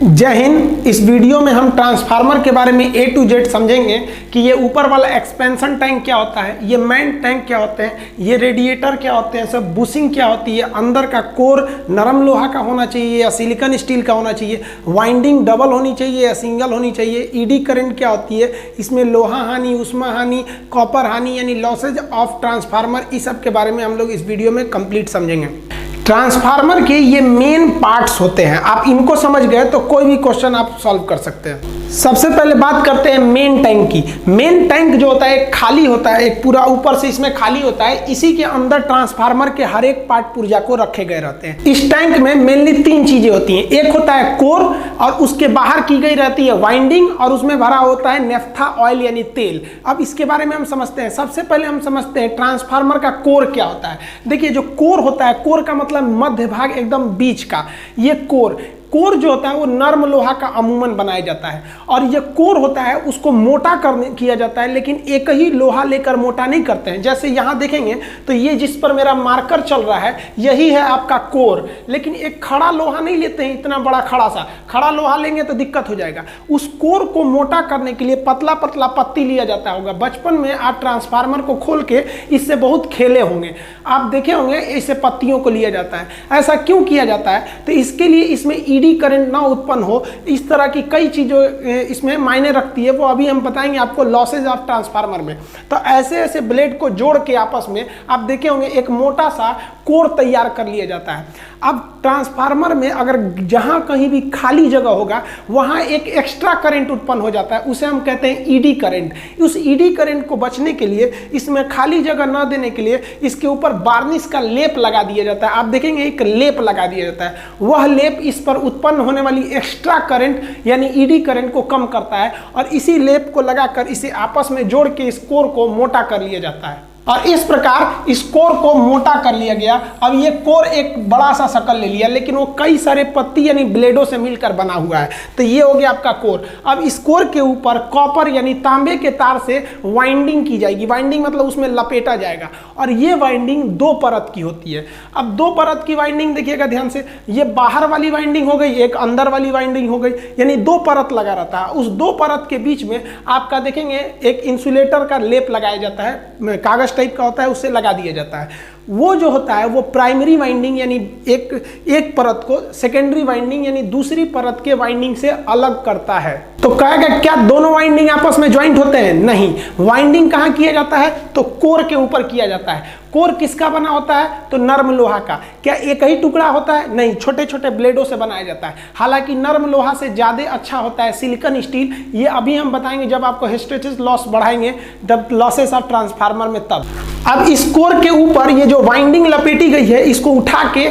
जय हिंद। इस वीडियो में हम ट्रांसफार्मर के बारे में A to Z समझेंगे कि ये ऊपर वाला एक्सपेंशन टैंक क्या होता है, ये मेन टैंक क्या होते हैं, ये रेडिएटर क्या होते हैं, सब बुशिंग क्या होती है, अंदर का कोर नरम लोहा का होना चाहिए या सिलिकॉन स्टील का होना चाहिए, वाइंडिंग डबल होनी चाहिए या सिंगल होनी चाहिए, ईडी करंट क्या होती है, इसमें लोहा हानि, उष्मा हानि, कॉपर हानि यानी लॉसेज ऑफ ट्रांसफार्मर, इस सब के बारे में हम लोग इस वीडियो में कंप्लीट समझेंगे। ट्रांसफार्मर के ये मेन पार्ट्स होते हैं, आप इनको समझ गए तो कोई भी क्वेश्चन आप सॉल्व कर सकते हैं। सबसे पहले बात करते हैं मेन टैंक की। मेन टैंक जो होता है एक खाली होता है, एक पूरा ऊपर से इसमें खाली होता है, इसी के अंदर ट्रांसफार्मर के हर एक पार्ट पुर्जा को रखे गए रहते हैं। इस टैंक में मेनली तीन चीजें होती हैं, एक होता है कोर और उसके बाहर की गई रहती है वाइंडिंग और उसमें भरा होता है नेफ्था ऑयल यानी तेल। अब इसके बारे में हम समझते हैं। सबसे पहले हम समझते हैं ट्रांसफार्मर का कोर क्या होता है। देखिए जो कोर होता है, कोर का मतलब मध्य भाग एकदम बीच का, ये कोर जो होता है वो नर्म लोहा का अमूमन बनाया जाता है और ये कोर होता है उसको मोटा किया जाता है, लेकिन एक ही लोहा लेकर मोटा नहीं करते हैं। जैसे यहाँ देखेंगे तो ये जिस पर मेरा मार्कर चल रहा है यही है आपका कोर, लेकिन एक खड़ा लोहा नहीं लेते हैं, इतना बड़ा खड़ा लोहा लेंगे तो दिक्कत हो जाएगा। उस कोर को मोटा करने के लिए पतला पतला पत्ती लिया जाता होगा। बचपन में आप ट्रांसफार्मर को खोल के इससे बहुत खेले होंगे, आप देखे होंगे इससे पत्तियों को लिया जाता है। ऐसा क्यों किया जाता है? तो इसके लिए इसमें ईडी करंट ना उत्पन्न हो, इस तरह की कई चीजें इसमें मायने रखती है, वो अभी हम बताएंगे आपको लॉसेज ऑफ ट्रांसफार्मर में। तो ऐसे ऐसे ब्लेड को जोड़ के आपस में आप देखे होंगे एक मोटा सा कोर तैयार कर लिया जाता है। अब ट्रांसफार्मर में अगर जहां कहीं भी खाली जगह होगा वहां एक एक्स्ट्रा करंट उत्पन्न हो जाता है, उसे हम कहते हैं ईडी करंट। उस ईडी करंट को बचने के लिए, इसमें खाली जगह न देने के लिए इसके ऊपर वार्निश का लेप लगा दिया जाता है। आप देखेंगे एक लेप लगा दिया जाता है, वह लेप इस पर उत्पन्न होने वाली एक्स्ट्रा करंट यानी ईडी करंट को कम करता है और इसी लेप को लगाकर इसे आपस में जोड़ के इस कोर को मोटा कर लिया जाता है और इस प्रकार इस कोर को मोटा कर लिया गया। अब ये कोर एक बड़ा सा शकल ले लिया, लेकिन वो कई सारे पत्ती यानी ब्लेडों से मिलकर बना हुआ है। तो ये हो गया आपका कोर। अब इस कोर के ऊपर कॉपर यानी तांबे के तार से वाइंडिंग की जाएगी। वाइंडिंग मतलब उसमें लपेटा जाएगा और ये वाइंडिंग दो परत की होती है। अब दो परत की वाइंडिंग देखिएगा ध्यान से, ये बाहर वाली वाइंडिंग हो गई, एक अंदर वाली वाइंडिंग हो गई, यानी दो परत लगा रहता है। उस दो परत के बीच में आपका देखेंगे एक इंसुलेटर का लेप लगाया जाता है, कागज टाइप का होता है, उससे लगा दिया जाता है। वो जो होता है वो प्राइमरी वाइंडिंग यानी एक परत को सेकेंडरी वाइंडिंग यानी दूसरी परत के वाइंडिंग से अलग करता है। तो कहेगा क्या दोनों वाइंडिंग आपस में ज्वाइंट होते हैं? नहीं, वाइंडिंग कहाँ किया जाता है? तो कोर के ऊपर किया जाता है। कोर किसका बना होता है? तो नर्म लोहा का। क्या एक ही टुकड़ा होता है? नहीं, छोटे छोटे ब्लेडों से बनाया जाता है। हालांकि नर्म लोहा से ज्यादा अच्छा होता है सिलिकॉन स्टील, ये अभी हम बताएंगे जब आपको हिस्टैरिसीस लॉस बढ़ाएंगे, जब लॉसेस ऑफ ट्रांसफार्मर में तब। अब इस कोर के ऊपर ये जो वाइंडिंग लपेटी गई है इसको उठा के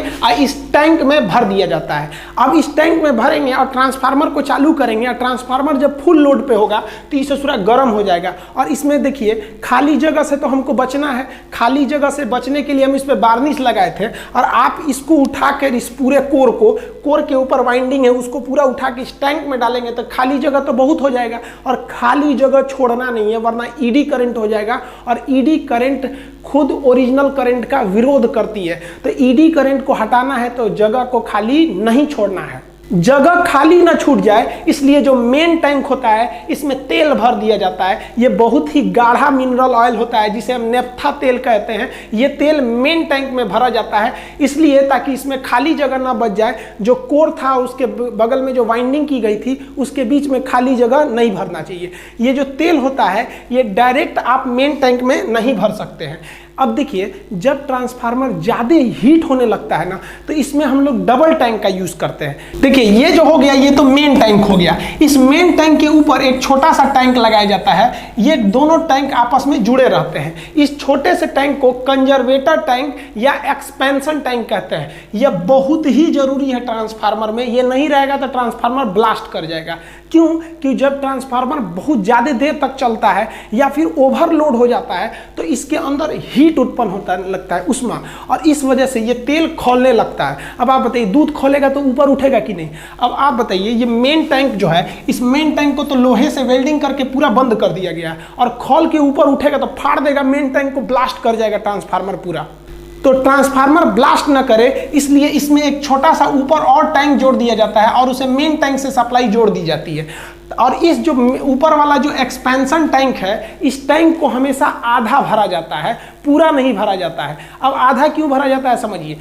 इस टैंक में भर दिया जाता है। अब इस टैंक में भरेंगे और ट्रांसफार्मर को चालू करेंगे और ट्रांसफार्मर जब फुल लोड पे होगा तो इससे पूरा गर्म हो जाएगा। और इसमें देखिए खाली जगह से तो हमको बचना है, खाली जगह से बचने के लिए हम इस पे वार्निश लगाए थे और आप इसको उठा कर इस पूरे कोर के ऊपर वाइंडिंग है उसको पूरा उठा के इस टैंक में डालेंगे तो खाली जगह तो बहुत हो जाएगा और खाली जगह छोड़ना नहीं है, वरना ईडी करंट हो जाएगा और ईडी करंट खुद ओरिजिनल करंट का विरोध करती है। तो ईडी करंट को हटाना है तो जगह को खाली नहीं छोड़ना है, जगह खाली ना छूट जाए, इसलिए जो मेन टैंक होता है इसमें तेल भर दिया जाता है। ये बहुत ही गाढ़ा मिनरल ऑयल होता है जिसे हम नेफ्था तेल कहते हैं। ये तेल मेन टैंक में भरा जाता है इसलिए ताकि इसमें खाली जगह ना बच जाए। जो कोर था उसके बगल में जो वाइंडिंग की गई थी उसके बीच में खाली जगह नहीं भरना चाहिए। ये जो तेल होता है ये डायरेक्ट आप मेन टैंक में नहीं भर सकते हैं। अब देखिए जब ट्रांसफार्मर ज़्यादा हीट होने लगता है ना तो इसमें हम लोग डबल टैंक का यूज़ करते हैं। देखिए ये जो हो गया ये तो मेन टैंक हो गया, इस मेन टैंक के ऊपर एक छोटा सा टैंक लगाया जाता है। ये दोनों टैंक आपस में जुड़े रहते हैं। इस छोटे से टैंक को कंजर्वेटर टैंक या एक्सपेंशन टैंक कहते हैं। यह बहुत ही जरूरी है ट्रांसफार्मर में, ये नहीं रहेगा तो ट्रांसफार्मर ब्लास्ट कर जाएगा। क्यों? कि जब ट्रांसफार्मर बहुत ज़्यादा देर तक चलता है या फिर ओवरलोड हो जाता है तो इसके अंदर हीट उत्पन्न होता लगता है, उष्मा, और इस वजह से ये तेल खौलने लगता है। अब आप बताइए दूध खौलेगा तो ऊपर उठेगा कि नहीं? अब आप बताइए ये मेन टैंक जो है, इस मेन टैंक को तो लोहे से वेल्डिंग करके पूरा बंद कर दिया गया है और खौल के ऊपर उठेगा तो फाड़ देगा मेन टैंक को, ब्लास्ट कर जाएगा ट्रांसफार्मर पूरा। तो ट्रांसफार्मर ब्लास्ट न करे, इसलिए इसमें एक छोटा सा ऊपर और टैंक जोड़ दिया जाता है और उसे मेन टैंक से सप्लाई जोड़ दी जाती है। और इस जो ऊपर वाला जो एक्सपेंशन टैंक है, इस टैंक को हमेशा आधा भरा जाता है, पूरा नहीं भरा जाता है। अब आधा क्यों भरा जाता है समझिए,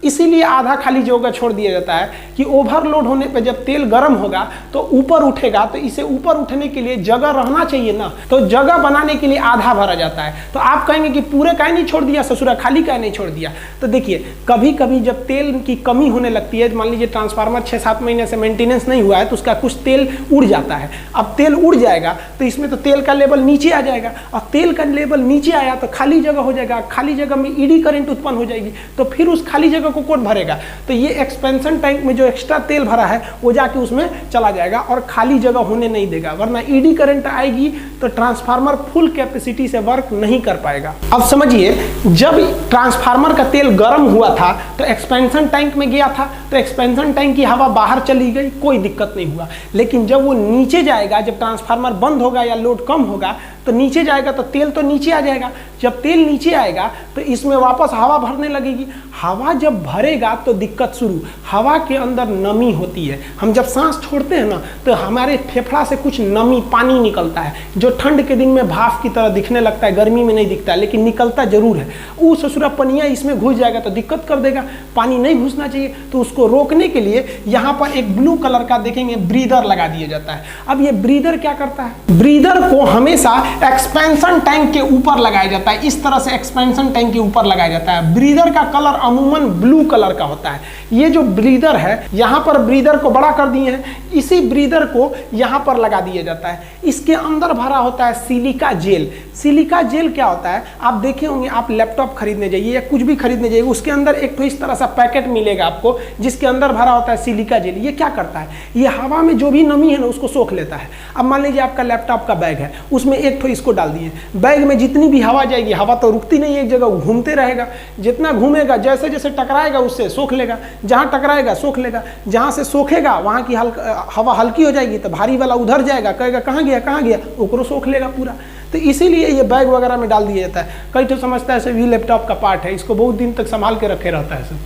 इसीलिए आधा खाली जगह छोड़ दिया जाता है कि ओवरलोड होने पे जब तेल गर्म होगा तो ऊपर उठेगा, तो इसे ऊपर उठने के लिए जगह रहना चाहिए ना, तो जगह बनाने के लिए आधा भरा जाता है। तो आप कहेंगे कि पूरे काहे नहीं छोड़ दिया ससुरा, खाली काहे नहीं छोड़ दिया। तो देखिए कभी कभी जब तेल की कमी होने लगती है, मान लीजिए ट्रांसफार्मर 6-7 महीने से मेंटेनेंस नहीं हुआ है तो उसका कुछ तेल उड़ जाता है। अब तेल उड़ जाएगा तो इसमें तो तेल का लेवल नीचे आ जाएगा, और तेल का लेवल नीचे आया तो खाली जगह हो जाएगा, खाली जगह में ईडी करंट उत्पन्न हो जाएगी, तो फिर उस खाली जगह को कौन भरेगा। तो ये एक्सपेंशन टैंक में जो एक्स्ट्रा तेल भरा है वो जाके उसमें चला जाएगा और खाली जगह होने नहीं देगा, वरना ईडी करंट आएगी तो ट्रांसफार्मर फुल कैपेसिटी से वर्क नहीं कर पाएगा। अब समझिए जब ट्रांसफार्मर का तेल गर्म हुआ था तो एक्सपेंशन टैंक में गया था, तो एक्सपेंशन टैंक की हवा बाहर चली गई, कोई दिक्कत नहीं हुआ। लेकिन जब वो नीचे जाएगा, जब ट्रांसफार्मर बंद होगा या लोड कम होगा तो नीचे जाएगा, तो तेल तो नीचे आ जाएगा। जब तेल नीचे आएगा तो इसमें वापस हवा भरने लगेगी। हवा जब भरेगा तो दिक्कत शुरू। हवा के अंदर नमी होती है, हम जब सांस छोड़ते हैं ना तो हमारे फेफड़ा से कुछ नमी पानी निकलता है, जो ठंड के दिन में भाप की तरह दिखने लगता है, गर्मी में नहीं दिखता है, लेकिन निकलता जरूर है। वो ससुरा पनिया इसमें घुस जाएगा तो दिक्कत कर देगा, पानी नहीं घुसना चाहिए। तो उसको रोकने के लिए यहाँ पर एक ब्लू कलर का देखेंगे ब्रीदर लगा दिया जाता है। अब ये ब्रीदर क्या करता है, ब्रीदर को हमेशा एक्सपेंशन टैंक के ऊपर लगाया जाता है, इस तरह से एक्सपेंशन टैंक के ऊपर लगाया जाता है। ब्रीदर का कलर अमूमन ब्लू कलर का होता है। ये जो ब्रीदर है, यहाँ पर ब्रीदर को बड़ा कर दिए हैं, इसी ब्रीदर को यहाँ पर लगा दिया जाता है। इसके अंदर भरा होता है सिलिका जेल। सिलिका जेल क्या होता है, आप देखे होंगे, आप लैपटॉप खरीदने जाइए या कुछ भी खरीदने जाइए, उसके अंदर एक तो इस तरह सा पैकेट मिलेगा आपको जिसके अंदर भरा होता है सिलिका जेल। ये क्या करता है, ये हवा में जो भी नमी है ना उसको सोख लेता है। अब मान लीजिए आपका लैपटॉप का बैग है, उसमें एक तो इसको डाल दिए, बैग में जितनी भी हवा जाएगी, हवा तो रुकती नहीं एक जगह, घूमते रहेगा, जितना घूमेगा जैसे जैसे टकराएगा उससे सोख लेगा, जहाँ टकराएगा सोख लेगा, जहाँ से सोखेगा वहाँ की हवा हल्की हो जाएगी तो भारी वाला उधर जाएगा, कहेगा कहाँ गया, ओकरो सोख लेगा पूरा। तो इसीलिए ये बैग वगैरह में डाल दिया जाता है। कई तो समझता है भी लैपटॉप का पार्ट है, इसको बहुत दिन तक संभाल के रखे रहता है सब।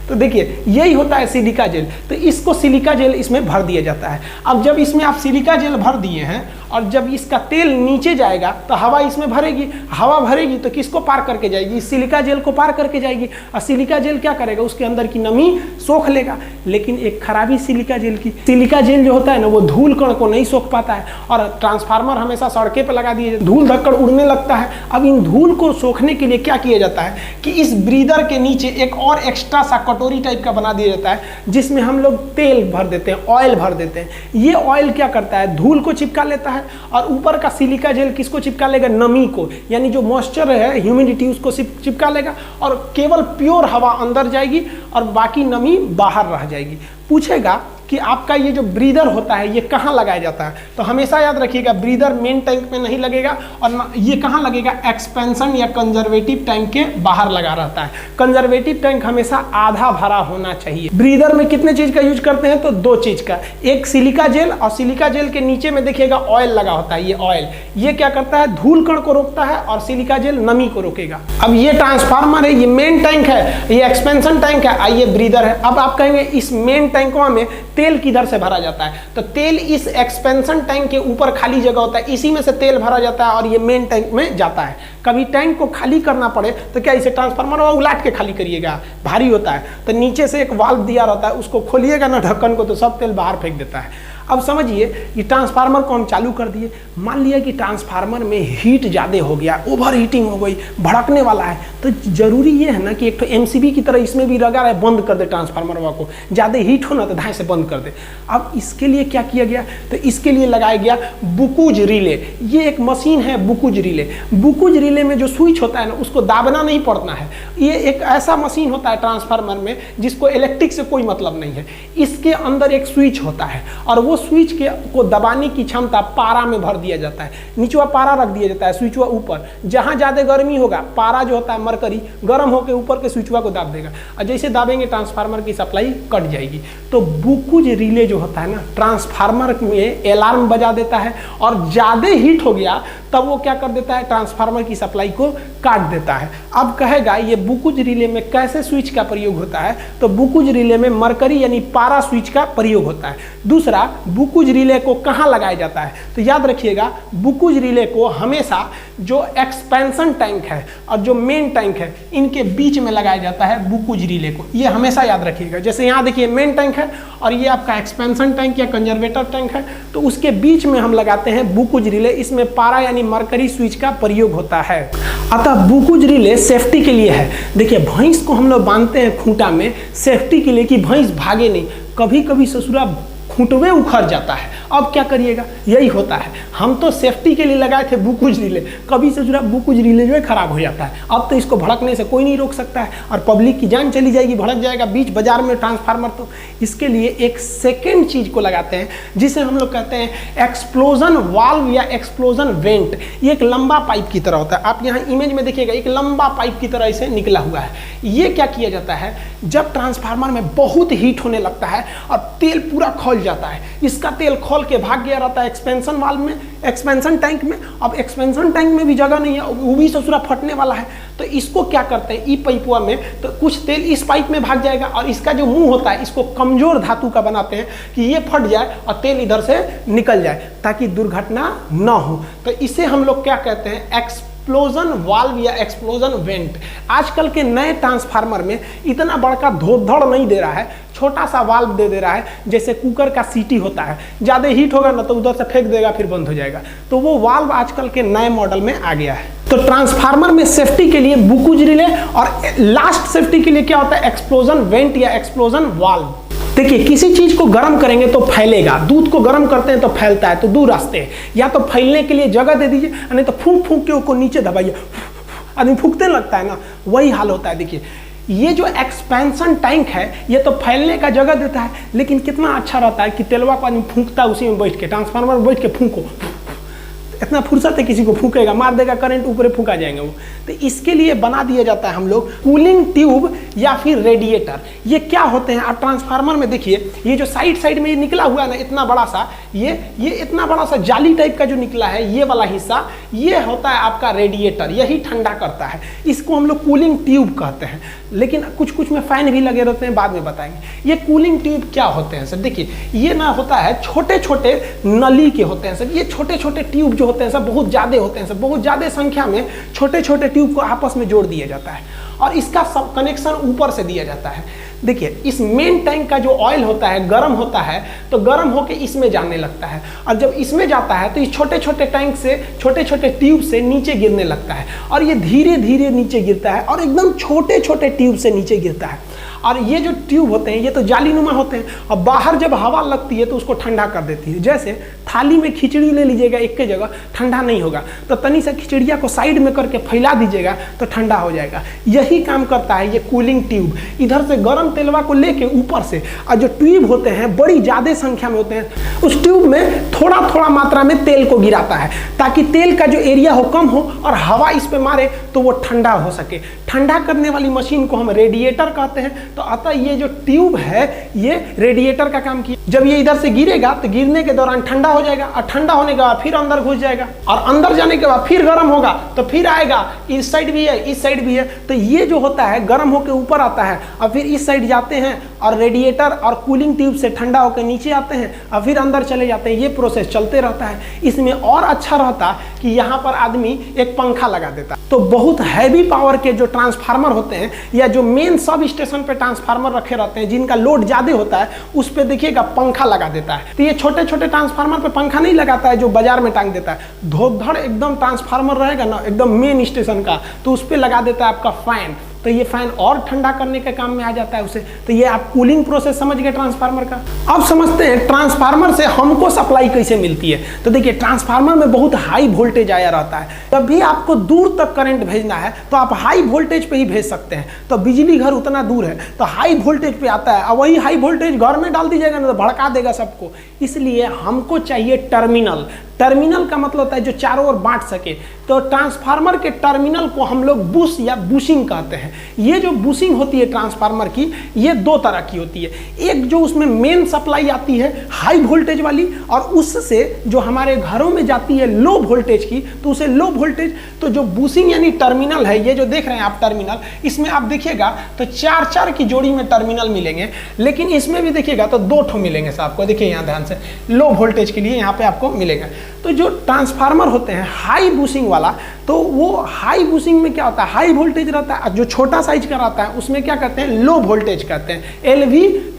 तो देखिए यही होता है सिलिका जेल। तो इसको सिलिका जेल इसमें भर दिया जाता है। अब जब इसमें आप सिलिका जेल भर दिए हैं और जब इसका तेल नीचे जाएगा तो हवा इसमें भरेगी, हवा भरेगी तो किसको पार करके जाएगी, इस सिलिका जेल को पार करके जाएगी। और सिलिका जेल क्या करेगा, उसके अंदर की नमी सोख लेगा। लेकिन एक खराबी सिलिका जेल की, सिलिका जेल जो होता है ना वो धूल कण को नहीं सोख पाता है, और ट्रांसफार्मर हमेशा सड़के पर लगा दिए, धूल धक्कड़ उड़ने लगता है। अब इन धूल को सोखने के लिए क्या किया जाता है कि इस ब्रीदर के नीचे एक और एक्स्ट्रा सा कटोरी टाइप का बना दिया जाता है, जिसमें हम लोग तेल भर देते हैं, ऑयल भर देते हैं। ये ऑयल क्या करता है, धूल को चिपका लेता है, और ऊपर का सिलिका जेल किसको चिपका लेगा, नमी को, यानी जो मॉइस्चर है, ह्यूमिडिटी, उसको चिपका लेगा, और केवल प्योर हवा अंदर जाएगी और बाकी नमी बाहर रह जाएगी। पूछेगा कि आपका ये जो ब्रीदर होता है ये कहाँ लगाया जाता है, तो हमेशा याद रखिएगा ब्रीदर मेन टैंक में नहीं लगेगा, और ये कहाँ लगेगा, एक्सपेंशन या कंजर्वेटिव टैंक के बाहर लगा रहता है। कंजर्वेटिव टैंक हमेशा आधा भरा होना चाहिए। ब्रीदर में कितने चीज का यूज करते हैं, तो 2 चीज का, एक सिलिका जेल, और सिलिका जेल के नीचे में देखिएगा ऑयल लगा होता है। ये ऑयल ये क्या करता है, धूल कण को रोकता है, और सिलिका जेल नमी को रोकेगा। अब ये ट्रांसफार्मर है, ये मेन टैंक है, ये एक्सपेंशन टैंक है, आइए ब्रीदर है। अब आप कहेंगे इस मेन टैंकों में तेल किधर से भरा जाता है, तो तेल इस एक्सपेंशन टैंक के ऊपर खाली जगह होता है, इसी में से तेल भरा जाता है और ये मेन टैंक में जाता है। कभी टैंक को खाली करना पड़े तो क्या इसे ट्रांसफार्मर उलाट के खाली करिएगा, भारी होता है, तो नीचे से एक वाल्व दिया रहता है, उसको खोलिएगा ना ढक्कन को तो सब तेल बाहर फेंक देता है। अब समझिए कि ट्रांसफार्मर को हम चालू कर दिए, मान लिया कि ट्रांसफार्मर में हीट ज़्यादा हो गया, ओवर हीटिंग हो गई, भड़कने वाला है, तो जरूरी ये है ना कि एक तो एमसीबी की तरह इसमें भी लगा रहे, बंद कर दे ट्रांसफार्मर को, ज़्यादा हीट हो ना तो धाए से बंद कर दे। अब इसके लिए क्या किया गया, तो इसके लिए लगाया गया बुकुज रिले। ये एक मशीन है बुकुज रिले। बुकुज रिले में जो स्विच होता है ना उसको दाबना नहीं पड़ता है। ये एक ऐसा मशीन होता है ट्रांसफार्मर में जिसको इलेक्ट्रिक से कोई मतलब नहीं है। इसके अंदर एक स्विच होता है और वो स्विच के को दबाने की क्षमता पारा में भर दिया जाता है। नीचवा पारा रख दिया जाता है, स्विचवा ऊपर, जहां ज्यादा गर्मी होगा पारा जो होता है मरकरी गर्म होकर ऊपर के स्विचवा को दाब देगा, और जैसे दाबेंगे ट्रांसफार्मर की सप्लाई कट जाएगी। तो बुकुज रिले जो होता है ना, ट्रांसफार्मर में अलार्म बजा देता है, और ज्यादा हीट हो गया तब वो क्या कर देता है, ट्रांसफार्मर की सप्लाई को काट देता है। अब कहेगा ये बुकुज रिले में कैसे स्विच का प्रयोग होता है, तो बुकुज रिले में मरकरी यानी पारा स्विच का प्रयोग होता है। दूसरा, बुकुज रिले को कहाँ लगाया जाता है, तो याद रखिएगा बुकुज रिले को हमेशा जो एक्सपेंशन टैंक है और जो मेन टैंक है इनके बीच में लगाया जाता है बुकुज रिले को, ये हमेशा याद रखिएगा। जैसे यहाँ देखिए मेन टैंक है और ये आपका एक्सपेंशन टैंक या कंजर्वेटर टैंक है, तो उसके बीच में हम लगाते हैं बुकुज रिले, इसमें पारा यानी मरकरी स्विच का प्रयोग होता है। अतः बुकुज रिले सेफ्टी के लिए है। देखिए भैंस को हम लोग बांधते हैं खूंटा में सेफ्टी के लिए कि भैंस भागे नहीं, कभी कभी ससुरा खूंटवे उखड़ जाता है, अब क्या करिएगा, यही होता है। हम तो सेफ्टी के लिए लगाए थे बुकुज रिले, कभी ससुरा बुकुज रिले जो है खराब हो जाता है, अब तो इसको भड़कने से कोई नहीं रोक सकता है और पब्लिक की जान चली जाएगी, भड़क जाएगा बीच बाजार में ट्रांसफार्मर। तो इसके लिए एक सेकेंड चीज को लगाते हैं जिसे हम लोग कहते हैं एक्सप्लोजन वाल्व या एक्सप्लोजन वेंट। ये एक लंबा पाइप की तरह होता है, आप यहाँ इमेज में देखिएगा एक लंबा पाइप की तरह इसे निकला हुआ है। ये क्या किया जाता है, जब ट्रांसफार्मर में बहुत हीट होने लगता है और तेल पूरा खौल जाता है, इसका तेल खोल के भाग गया रहता है एक्सपेंशन वाल्व में, एक्सपेंशन टैंक में। अब एक्सपेंशन टैंक में भी जगह नहीं है, वो भी ससुरा फटने वाला है, तो इसको क्या करते हैं, ई पाइपुआ में तो कुछ तेल इस पाइप में भाग जाएगा और इसका जो मुंह होता है इसको कमजोर धातु का बनाते हैं कि ये फट जाए और तेल इधर से निकल जाए ताकि दुर्घटना ना हो। तो इसे हम लोग क्या कहते हैं, एक्सप्लोजन वाल्व या एक्सप्लोजन वेंट। आजकल के नए ट्रांसफार्मर में इतना बड़का धोधड़ नहीं दे रहा है, छोटा सा वाल्व दे रहा है, जैसे कुकर का सीटी होता है, ज़्यादा हीट होगा ना तो उधर से फेंक देगा फिर बंद हो जाएगा, तो वो वाल्व आजकल के नए मॉडल में आ गया है। तो ट्रांसफार्मर में सेफ्टी के लिए बुकुज रिले और लास्ट सेफ्टी के लिए क्या होता है, एक्सप्लोजन वेंट या एक्सप्लोजन वाल्व। देखिए किसी चीज को गर्म करेंगे तो फैलेगा, दूध को गर्म करते हैं तो फैलता है, तो दो रास्ते हैं, या तो फैलने के लिए जगह दे दीजिए, नहीं तो फूंक फूंक के उसको नीचे दबाइए, आदमी फूंकते लगता है ना, वही हाल होता है। देखिए ये जो एक्सपेंशन टैंक है ये तो फैलने का जगह देता है, लेकिन कितना अच्छा रहता है कि तेलवा को आदमी फूंकता है उसी में बैठ के, ट्रांसफार्मर में बैठ के फूंको, इतना फुर्सत है, किसी को फूंकेगा मार देगा करंट, ऊपर फूंका जाएंगे वो। तो इसके लिए बना दिया जाता है हम लोग कूलिंग ट्यूब या फिर रेडिएटर। ये क्या होते हैं, आप ट्रांसफार्मर में देखिए ये जो साइड में ये निकला हुआ है ना इतना बड़ा सा, ये इतना बड़ा सा जाली टाइप का जो निकला है ये वाला हिस्सा, ये होता है आपका रेडिएटर, यही ठंडा करता है, इसको हम लोग कूलिंग ट्यूब कहते हैं। लेकिन कुछ कुछ में फैन भी लगे रहते हैं, बाद में बताएंगे। ये कूलिंग ट्यूब क्या होते हैं सर, देखिए ये ना होता है छोटे छोटे नली के होते हैं सर, ये छोटे छोटे ट्यूब जो होते हैं सब बहुत ज़्यादा होते हैं सर, बहुत ज़्यादा संख्या में छोटे छोटे ट्यूब को आपस में जोड़ दिया जाता है और इसका सब कनेक्शन ऊपर से दिया जाता है। देखिए इस मेन टैंक का जो ऑयल होता है गर्म होता है, तो गर्म होकर इसमें जाने लगता है, और जब इसमें जाता है तो इस छोटे छोटे टैंक से, छोटे छोटे ट्यूब से नीचे गिरने लगता है, और ये धीरे धीरे नीचे गिरता है और एकदम छोटे छोटे ट्यूब से नीचे गिरता है। और ये जो ट्यूब होते हैं ये तो जालीनुमा होते हैं, और बाहर जब हवा लगती है तो उसको ठंडा कर देती है। जैसे थाली में खिचड़ी ले लीजिएगा एक के जगह, ठंडा नहीं होगा, तो तनी सा खिचड़िया को साइड में करके फैला दीजिएगा तो ठंडा हो जाएगा। यही काम करता है ये कूलिंग ट्यूब, इधर से गर्म तेलवा को लेके ऊपर से, और जो ट्यूब होते हैं बड़ी ज़्यादा संख्या में होते हैं, उस ट्यूब में थोड़ा थोड़ा मात्रा में तेल को गिराता है ताकि तेल का जो एरिया हो कम हो और हवा इस पर मारे तो वो ठंडा हो सके। ठंडा करने वाली मशीन को हम रेडिएटर कहते हैं। तो अतः ये जो ट्यूब है ये रेडिएटर का काम किया। जब ये इधर से गिरेगा तो गिरने के दौरान ठंडा हो जाएगा, और ठंडा होने के बाद फिर अंदर घुस जाएगा, और अंदर जाने के बाद फिर गर्म होगा तो फिर आएगा, इस साइड भी है इस साइड भी है, तो ये जो होता है गर्म होकर ऊपर आता है और फिर इस साइड जाते हैं, और रेडिएटर और कूलिंग ट्यूब से ठंडा होकर नीचे आते हैं और फिर अंदर चले जाते हैं। ये प्रोसेस चलते रहता है। इसमें और अच्छा रहता कि यहाँ पर आदमी एक पंखा लगा देता, तो बहुत हैवी पावर के जो ट्रांसफार्मर होते हैं या जो मेन सब स्टेशन पे ट्रांसफार्मर रखे रहते हैं जिनका लोड ज्यादा होता है, उस पे देखिएगा पंखा लगा देता है। तो ये छोटे छोटे ट्रांसफार्मर पे पंखा नहीं लगाता है जो बाजार में टांग देता है। धोधड़ एकदम ट्रांसफार्मर रहेगा ना एकदम मेन स्टेशन का, तो उस पे लगा देता है आपका फैन। तो ये फैन और ठंडा करने के काम में आ जाता है उसे। तो ये आप कूलिंग प्रोसेस समझ गए ट्रांसफार्मर का। अब समझते हैं ट्रांसफार्मर से हमको सप्लाई कैसे मिलती है। तो देखिए ट्रांसफार्मर में बहुत हाई वोल्टेज आया रहता है, जब भी आपको दूर तक करंट भेजना है तो आप हाई वोल्टेज पे ही भेज सकते हैं। तो बिजली घर उतना दूर है तो हाई वोल्टेज पे आता है, और वही हाई वोल्टेज घर में डाल दीजिएगा ना तो भड़का देगा सबको। इसलिए हमको चाहिए टर्मिनल। टर्मिनल का मतलब होता है जो चारों ओर बांट सके। तो ट्रांसफार्मर के टर्मिनल को हम लोग बुश या बुशिंग कहते हैं। ये जो बुशिंग होती है ट्रांसफार्मर की, ये दो तरह की होती है। एक जो उसमें मेन सप्लाई आती है हाई वोल्टेज वाली, और उससे जो हमारे घरों में जाती है लो वोल्टेज की, तो उसे लो वोल्टेज। तो जो बुशिंग यानी टर्मिनल है, ये जो देख रहे हैं आप टर्मिनल, इसमें आप देखिएगा तो 4-4 की जोड़ी में टर्मिनल मिलेंगे, लेकिन इसमें भी देखिएगा तो 2 ठो मिलेंगे आपको। देखिए यहाँ ध्यान से, लो वोल्टेज के लिए यहाँ पे आपको मिलेगा। तो जो ट्रांसफार्मर होते हैं हाई बुशिंग वाला, तो वो हाई बुशिंग में क्या होता है, हाई वोल्टेज रहता है। जो छोटा साइज का रहता है उसमें क्या कहते हैं, लो वोल्टेज कहते हैं।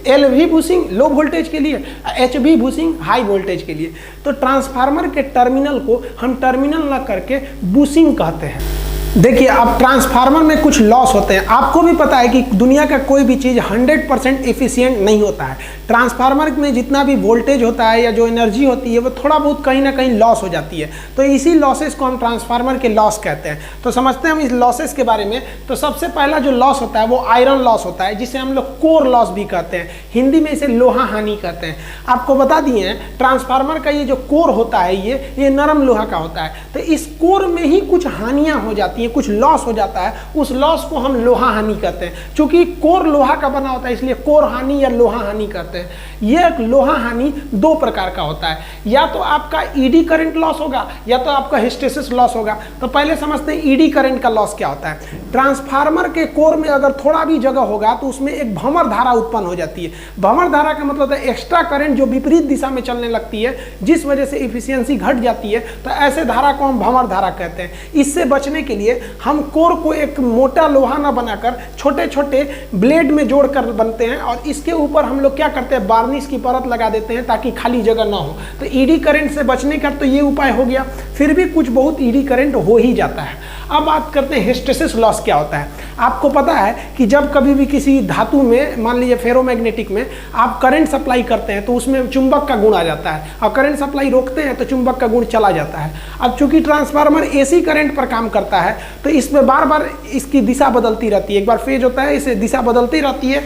एलवी बुशिंग लो वोल्टेज के लिए, एचवी बुशिंग हाई वोल्टेज के लिए। तो ट्रांसफार्मर के टर्मिनल को हम टर्मिनल ना करके बुशिंग कहते हैं। देखिए अब ट्रांसफार्मर में कुछ लॉस होते हैं। आपको भी पता है कि दुनिया का कोई भी चीज़ 100% एफिशिएंट नहीं होता है। ट्रांसफार्मर में जितना भी वोल्टेज होता है या जो एनर्जी होती है वो थोड़ा बहुत कहीं ना कहीं लॉस हो जाती है। तो इसी लॉसेस को हम ट्रांसफार्मर के लॉस कहते हैं। तो समझते हैं हम इस लॉसेस के बारे में। तो सबसे पहला जो लॉस होता है वो आयरन लॉस होता है, जिसे हम लोग कोर लॉस भी कहते हैं। हिंदी में इसे लोहा हानि कहते हैं। आपको बता दिए हैं ट्रांसफार्मर का ये जो कोर होता है ये नरम लोहा का होता है। तो इस कोर में ही कुछ हानियां हो जाती है, कुछ लॉस हो जाता है। उस लॉस को हम लोहा हानि कहते हैं। चूंकि कोर लोहा का बना होता है इसलिए कोर हानि या लोहा हानि कहते हैं। यह लोहा हानि 2 प्रकार का होता है, या तो आपका ईडी करंट लॉस होगा या तो आपका हिस्टेरिसिस लॉस होगा। तो पहले समझते हैं ईडी करंट का लॉस क्या होता है। ट्रांसफार्मर के कोर में अगर थोड़ा भी जगह होगा तो उसमें एक भंवर धारा उत्पन्न हो जाती है। भंवर धारा का मतलब है एक्स्ट्रा करंट जो विपरीत दिशा में चलने लगती है, जिस वजह से एफिशिएंसी घट जाती है। तो ऐसे धारा को हम भंवर धारा कहते हैं। इससे बचने के लिए हम कोर को एक मोटा लोहा ना बनाकर छोटे छोटे ब्लेड में जोड़कर बनते हैं, और इसके ऊपर हम लोग क्या करते हैं, वार्निश की परत लगा देते हैं ताकि खाली जगह ना हो। तो ईडी करंट से बचने का तो ये उपाय हो गया। फिर भी कुछ बहुत ईडी करंट हो ही जाता है। अब बात करते हैं हिस्टेरिसिस लॉस क्या होता है। आपको पता है कि जब कभी भी किसी धातु में, मान लीजिए फेरोमैग्नेटिक में, आप करंट सप्लाई करते हैं तो उसमें चुंबक का गुण आ जाता है, और करंट सप्लाई रोकते हैं तो चुंबक का गुण चला जाता है। अब चूंकि ट्रांसफार्मर एसी करंट पर काम करता है तो इसमें बार बार इसकी दिशा बदलती रहती है। एक बार फेज होता है, इसे दिशा बदलती रहती है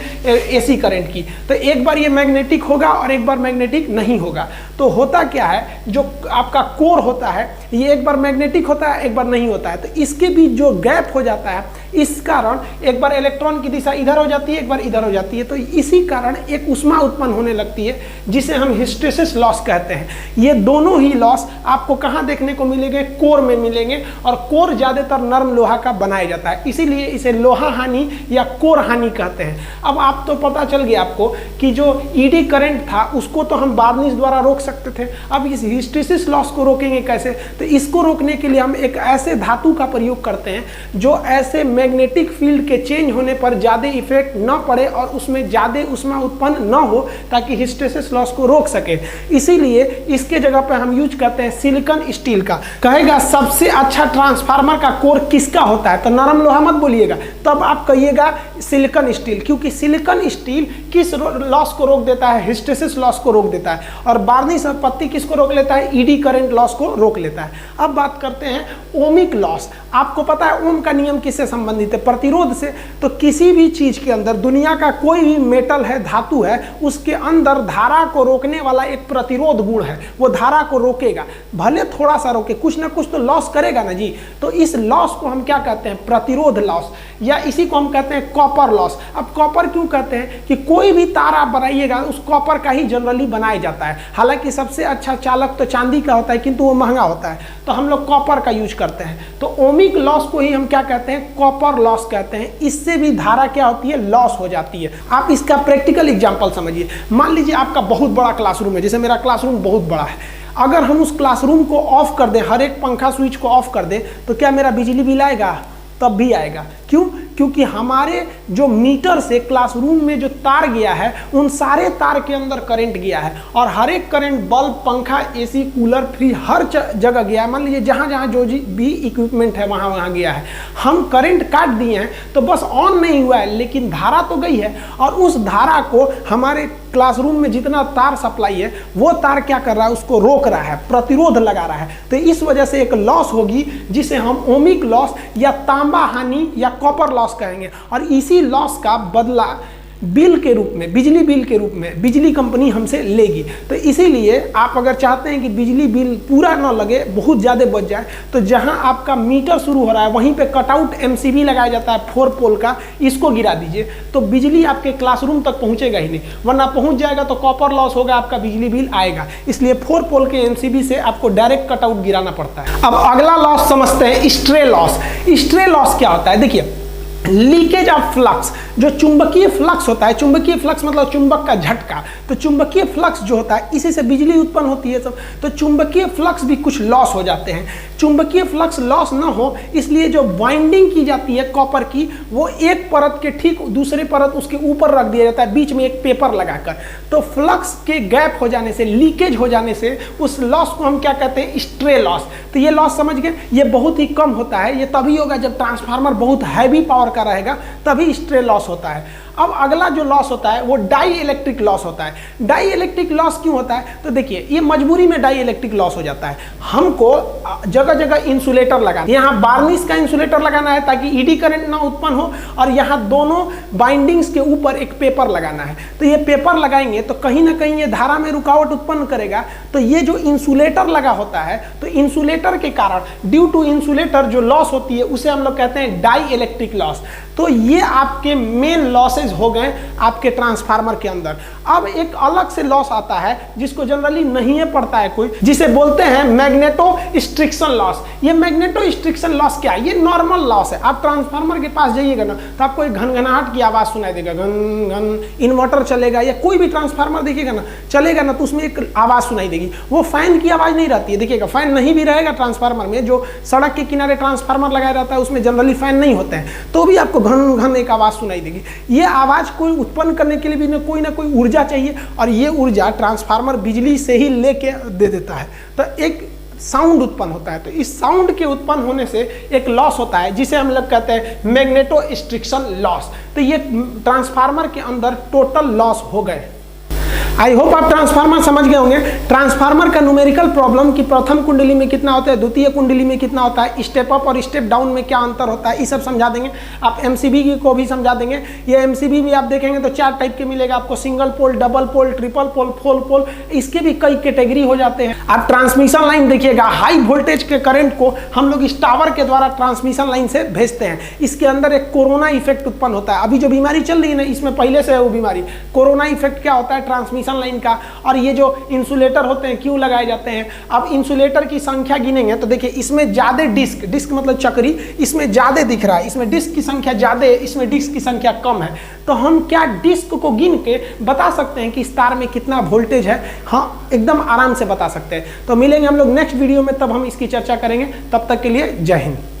एसी करंट की। तो एक बार ये मैग्नेटिक होगा और एक बार मैग्नेटिक नहीं होगा। तो होता क्या है, जो आपका कोर होता है ये एक बार मैग्नेटिक होता है, एक बार नहीं होता है। तो इसके बीच जो गैप हो जाता है, इस कारण एक बार इलेक्ट्रॉन की दिशा इधर हो जाती है, एक बार इधर हो जाती है। तो इसी कारण एक ऊष्मा उत्पन्न होने लगती है, जिसे हम हिस्टेरिसिस लॉस कहते हैं। ये दोनों ही लॉस आपको कहाँ देखने को मिलेंगे, कोर में मिलेंगे। और कोर ज्यादातर नरम लोहा का बनाया जाता है, इसीलिए इसे लोहा हानि या कोर हानि कहते हैं। अब आप तो पता चल गया आपको कि जो ईडी करंट था उसको तो हम वार्निश द्वारा रोक सकते थे। अब इस हिस्टेरिसिस लॉस को रोकेंगे कैसे, तो इसको रोकने के लिए हम एक ऐसे धातु का प्रयोग करते हैं जो ऐसे मैग्नेटिक फील्ड के चेंज होने पर ज़्यादा इफेक्ट न पड़े और उसमें ज़्यादा ऊष्मा उत्पन्न न हो, ताकि हिस्टेरिसिस लॉस को रोक सके। इसीलिए इसके जगह पर हम यूज करते हैं सिलिकॉन स्टील का। कहेगा सबसे अच्छा ट्रांसफार्मर का कोर किसका होता है, तो नरम लोहा मत बोलिएगा, तब आप कहिएगा सिलिकॉन स्टील, क्योंकि सिलिकॉन स्टील किस लॉस को रोक देता है, हिस्टेरिसिस लॉस को रोक देता है। और वार्निश और पत्ती किसको रोक लेता है, ईडी करंट लॉस को रोक लेता है। अब बात करते हैं ओमिक लॉस। आपको पता है ओम का नियम किससे संबंधित है, प्रतिरोध से। तो किसी भी चीज के अंदर, दुनिया का कोई भी मेटल है, धातु है, उसके अंदर धारा को रोकने वाला एक प्रतिरोध गुण है। वो धारा को रोकेगा, भले थोड़ा सा रोके, कुछ ना कुछ तो लॉस करेगा ना जी। तो इस लॉस को हम क्या कहते हैं, प्रतिरोध लॉस, या इसी को हम कहते हैं कॉपर लॉस। अब कॉपर क्यों कहते हैं कि कोई भी तार आप बनाइएगा उस कॉपर का ही जनरली बनाया जाता है। हालांकि सबसे अच्छा चालक तो चांदी का होता है, किंतु वो महंगा होता है, तो हम लोग कॉपर का यूज करते हैं। तो ओमिक लॉस को ही हम क्या कहते हैं, कॉपर लॉस कहते हैं। इससे भी धारा क्या होती है, लॉस हो जाती है। आप इसका प्रैक्टिकल एग्जांपल समझिए। मान लीजिए आपका बहुत बड़ा क्लासरूम है, जैसे मेरा क्लासरूम बहुत बड़ा है। अगर हम उस क्लासरूम को ऑफ कर दें, हर एक पंखा स्विच को ऑफ कर दें, तो क्या मेरा बिजली बिल आएगा, तब भी आएगा। क्यों, क्योंकि हमारे जो मीटर से क्लासरूम में जो तार गया है उन सारे तार के अंदर करंट गया है, और हर एक करंट बल्ब, पंखा, एसी, कूलर, फ्रिज हर जगह गया है। मान लीजिए जहाँ जहाँ जो भी इक्विपमेंट है वहाँ वहाँ गया है। हम करंट काट दिए हैं तो बस ऑन नहीं हुआ है, लेकिन धारा तो गई है, और उस धारा को हमारे क्लासरूम में जितना तार सप्लाई है वो तार क्या कर रहा है, उसको रोक रहा है, प्रतिरोध लगा रहा है। तो इस वजह से एक लॉस होगी जिसे हम ओमिक लॉस या तांबा हानि या कॉपर लॉस कहेंगे, और इसी लॉस का बदला बिल के रूप में, बिजली बिल के रूप में बिजली कंपनी हमसे लेगी। तो इसीलिए आप अगर चाहते हैं कि बिजली बिल पूरा ना लगे, बहुत ज़्यादा बच जाए, तो जहां आपका मीटर शुरू हो रहा है वहीं पे कटआउट एमसीबी लगाया जाता है 4 पोल का, इसको गिरा दीजिए तो बिजली आपके क्लासरूम तक पहुंचेगा ही नहीं, वरना पहुंच जाएगा तो कॉपर लॉस होगा, आपका बिजली बिल आएगा। इसलिए 4 पोल के एमसीबी से आपको डायरेक्ट कटआउट गिराना पड़ता है। अब अगला लॉस समझते हैं, स्ट्रे लॉस। स्ट्रे लॉस क्या होता है? देखिए, लीकेज ऑफ फ्लक्स, जो चुंबकीय फ्लक्स होता है, चुंबकीय फ्लक्स मतलब चुंबक का झटका, तो चुंबकीय फ्लक्स जो होता है इसी से बिजली उत्पन्न होती है सब, तो चुंबकीय फ्लक्स भी कुछ लॉस हो जाते हैं। चुंबकीय फ्लक्स लॉस ना हो इसलिए जो बाइंडिंग की जाती है कॉपर की, वो एक परत के ठीक दूसरे परत उसके ऊपर रख दिया जाता है, बीच में एक पेपर लगाकर। तो फ्लक्स के गैप हो जाने से, लीकेज हो जाने से उस लॉस को हम क्या कहते हैं? Stray loss. तो ये लॉस समझ गए, ये बहुत ही कम होता है, ये तभी होगा जब ट्रांसफार्मर बहुत हैवी पावर का रहेगा, तभी स्ट्रे लॉस होता है। अब अगला जो लॉस होता है वो डाई इलेक्ट्रिक लॉस होता है। डाई इलेक्ट्रिक लॉस क्यों होता है? तो देखिए, ये मजबूरी में डाई इलेक्ट्रिक लॉस हो जाता है। हमको जगह जगह इंसुलेटर लगाना, यहाँ बार्निश का इंसुलेटर लगाना है ताकि ईडी करंट ना उत्पन्न हो, और यहाँ दोनों बाइंडिंग्स के ऊपर एक पेपर लगाना है। तो ये पेपर लगाएंगे तो कहीं ना कहीं ये धारा में रुकावट उत्पन्न करेगा। तो ये जो इंसुलेटर लगा होता है, तो इंसुलेटर के कारण, ड्यू टू इंसुलेटर जो लॉस होती है उसे हम लोग कहते हैं डाई इलेक्ट्रिक लॉस। तो ये आपके मेन लॉसेज हो गए आपके ट्रांसफार्मर के अंदर। अब एक अलग से लॉस आता है जिसको जनरली नहीं पड़ता है कोई, जिसे बोलते हैं मैग्नेटो स्ट्रिक्शन लॉस। ये मैग्नेटो स्ट्रिक्शन लॉस क्या है? ये नॉर्मल लॉस है। आप ट्रांसफार्मर के पास जाइएगा ना तो आपको एक घनघनाहट की आवाज सुनाई देगा, घन घन। इन्वर्टर चलेगा या कोई भी ट्रांसफार्मर देखिएगा ना, चलेगा ना तो उसमें एक आवाज सुनाई देगी, वो फैन की आवाज नहीं रहती है। देखिएगा, फैन नहीं भी रहेगा ट्रांसफार्मर में, जो सड़क के किनारे ट्रांसफार्मर लगाया जाता है उसमें जनरली फैन नहीं होते हैं, तो भी आपको घन घन एक आवाज सुनाई देगी। ये आवाज कोई उत्पन्न करने के लिए भी ना कोई ऊर्जा चाहिए, और ये ऊर्जा ट्रांसफार्मर बिजली से ही लेके दे देता है। तो एक साउंड उत्पन्न होता है। तो इस साउंड के उत्पन्न होने से एक लॉस होता है जिसे हम लोग कहते हैं मैग्नेटो स्ट्रिक्शन लॉस। तो ये ट्रांसफार्मर के अंदर टोटल लॉस हो गए। आई होप आप ट्रांसफार्मर समझ गए होंगे। ट्रांसफार्मर का न्यूमेरिकल प्रॉब्लम कि प्रथम कुंडली में कितना होता है, द्वितीय कुंडली में कितना होता है, स्टेप अप और स्टेप डाउन में क्या अंतर होता है, ये सब समझा देंगे। आप एमसीबी को भी समझा देंगे। ये एमसीबी भी आप देखेंगे तो 4 टाइप के मिलेगा आपको, single pole, double pole, triple pole, 4 pole, इसके भी कई कैटेगरी हो जाते हैं। आप ट्रांसमिशन लाइन देखिएगा, हाई वोल्टेज के करंट को हम लोग इस टावर के द्वारा ट्रांसमिशन लाइन से भेजते हैं। इसके अंदर एक कोरोना इफेक्ट उत्पन्न होता है। अभी जो बीमारी चल रही है ना, इसमें पहले से है वो बीमारी। कोरोना इफेक्ट क्या होता है? ट्रांसमिशन लाइन का। और ये जो इंसुलेटर होते हैं क्यों लगाए जाते हैं? अब इंसुलेटर की संख्या गिनेंगे तो देखिए, इसमें ज्यादा डिस्क मतलब चक्री, इसमें ज्यादा दिख रहा है, इसमें डिस्क की संख्या ज्यादा है, इसमें डिस्क की संख्या कम है। तो हम क्या डिस्क को गिन के बता सकते हैं कि इस तार में कितना वोल्टेज है? हाँ, एकदम आराम से बता सकते हैं। तो मिलेंगे हम लोग नेक्स्ट वीडियो में, तब हम इसकी चर्चा करेंगे। तब तक के लिए जय हिंद।